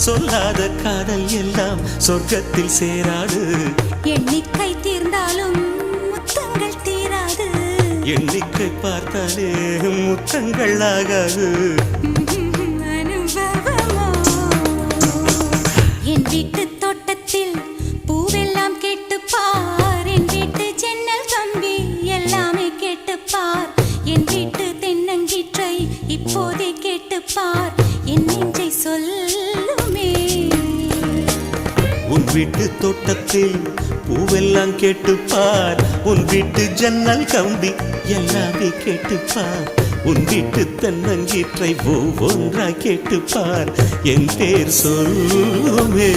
சொல்லாத காதல் எல்லாம் சொர்க்கத்தில் சேராது. எண்ணிக்கை தீர்ந்தாலும் முத்தங்கள் தீராது. எண்ணிக்கை பார்த்தாலே முத்தங்கள் ஆகாது. அனுபவமோ என் வீட்டு தோட்டத்தில் பூவெல்லாம் கேட்டுப்பார். என் வீட்டு ஜன்னல் கம்பி எல்லாமே கேட்டுப்பார். என் வீட்டு தென்னங்கீற்றை இப்போதே கேட்டுப்பார். என் நெஞ்சை சொல்லுமே. உன் வீட்டு தோட்டத்தில் பூவெல்லாம் கேட்டுப்பார். உன் வீட்டு ஜன்னல் கம்பி எல்லாமே கேட்டுப்பார். உன் வீட்டு தென்னங்கீற்றை ஒவ்வொன்றா கேட்டுப்பார். என் பேர் சொல்லுமே.